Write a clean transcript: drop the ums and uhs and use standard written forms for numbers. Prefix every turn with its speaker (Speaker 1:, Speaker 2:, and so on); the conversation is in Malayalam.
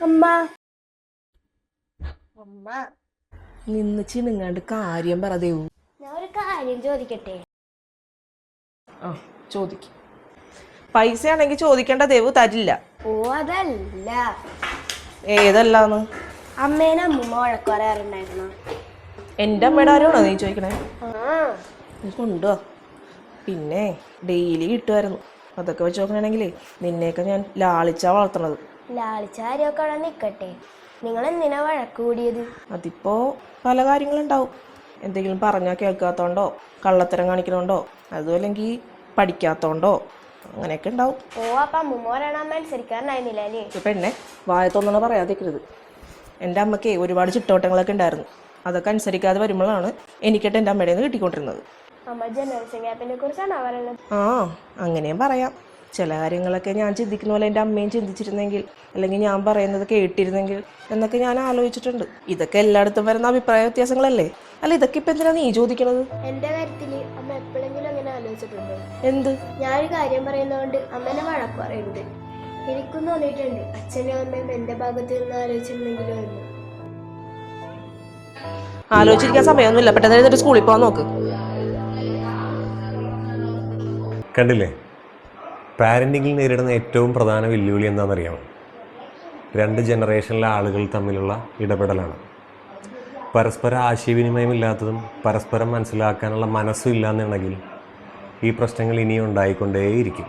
Speaker 1: അമ്മ അമ്മ നിന്ന് ചിണുങ്ങാണ്ട് കാര്യം പറ ദേവു.
Speaker 2: ഞാൻ ഒരു കാര്യം ചോദിക്കട്ടെ?
Speaker 1: ആ ചോദിക്കും. പൈസ ആണെങ്കിൽ ചോദിക്കേണ്ട ദേവു തരില്ല.
Speaker 2: ഓ അതല്ല.
Speaker 1: ഏതല്ലാന്ന്?
Speaker 2: അമ്മേനെ അമ്മൂമ്മ വഴക്ക് പറയാറുണ്ടായിരുന്നു.
Speaker 1: എൻ്റെ അമ്മയുടെ ആരാണോ നീ ചോദിക്കണേ?
Speaker 2: ആ
Speaker 1: കൊണ്ടോ പിന്നെ ഡെയിലി കിട്ടുമായിരുന്നു. അതൊക്കെ വെച്ച് നോക്കണമെങ്കിലേ നിന്നെയൊക്കെ ഞാൻ ലാളിച്ചാ വളർത്തണത്.
Speaker 2: ലാളിച്ച കാര്യമൊക്കെ അവിടെ നിൽക്കട്ടെ, നിങ്ങൾ എന്തിനാ വഴക്ക് കൂടിയത്?
Speaker 1: അതിപ്പോ പല കാര്യങ്ങളുണ്ടാവും. എന്തെങ്കിലും പറഞ്ഞാൽ കേൾക്കാത്തോണ്ടോ, കള്ളത്തരം കാണിക്കണോണ്ടോ, അതുമല്ലെങ്കിൽ പഠിക്കാത്തോണ്ടോ, അങ്ങനെയൊക്കെ ഉണ്ടാവും.
Speaker 2: ഓ അപ്പം അമ്മൂമ്മ പറയണ അമ്മ അനുസരിക്കാറുണ്ടായിരുന്നില്ല അല്ലേ?
Speaker 1: പെണ്ണെ വായത്തൊന്നും പറയാതിരിക്കരുത്. എൻ്റെ അമ്മയ്ക്ക് ഒരുപാട് ചിട്ടവട്ടങ്ങളൊക്കെ ഉണ്ടായിരുന്നു. അതൊക്കെ അനുസരിക്കാതെ വരുമ്പോഴാണ് എനിക്കിട്ട് എൻ്റെ അമ്മയുടെ നിന്ന് കിട്ടിക്കൊണ്ടിരുന്നത്.
Speaker 2: അമ്മ ജനറേഷൻ ഗ്യാപ്പിനെ കുറിച്ചാണ് പറയുന്നത്.
Speaker 1: ആ അങ്ങനെയും പറയാം. ചില കാര്യങ്ങളൊക്കെ ഞാൻ ചിന്തിക്കുന്ന പോലെ എൻ്റെ അമ്മയും ചിന്തിച്ചിരുന്നെങ്കിൽ, അല്ലെങ്കിൽ ഞാൻ പറയുന്നത് കേട്ടിരുന്നെങ്കിൽ എന്നൊക്കെ ഞാൻ ആലോചിച്ചിട്ടുണ്ട്. ഇതൊക്കെ എല്ലായിടത്തും വരുന്ന അഭിപ്രായ വ്യത്യാസങ്ങളല്ലേ? അല്ല ഇതൊക്കെ ഇപ്പം എന്തിനാ നീ ചോദിക്കണത്?
Speaker 2: എന്റെ കാര്യത്തില് അമ്മ എപ്പോഴെങ്കിലും അങ്ങനെ ആലോചിച്ചിട്ടുണ്ടോ?
Speaker 1: എന്ത്?
Speaker 2: ഞാനൊരു കാര്യം പറയുന്നതുകൊണ്ട് അമ്മേനെ വഴക്ക് പറയുന്നത്. എനിക്കും തോന്നിയിട്ടുണ്ട് അച്ഛനും അമ്മയും എന്റെ ഭാഗത്ത് നിന്ന് ആലോചിച്ചിരുന്നെങ്കിലോ എന്ന്.
Speaker 1: ആലോചിച്ചിരിക്കാൻ സമയമൊന്നുമില്ല. പെട്ടെന്ന് എഴുതിട്ട് സ്കൂളിൽ പോകാൻ നോക്ക്.
Speaker 3: കണ്ടില്ലേ, പാരൻറ്റിങ്ങിൽ നേരിടുന്ന ഏറ്റവും പ്രധാന വെല്ലുവിളി എന്താണെന്നറിയാമോ? 2 ജനറേഷനിലെ ആളുകൾ തമ്മിലുള്ള ഇടപെടലാണ്. പരസ്പരം ആശയവിനിമയമില്ലാത്തതും പരസ്പരം മനസ്സിലാക്കാനുള്ള മനസ്സും ഇല്ലാന്നുണ്ടെങ്കിൽ ഈ പ്രശ്നങ്ങൾ ഇനിയും ഉണ്ടായിക്കൊണ്ടേയിരിക്കും.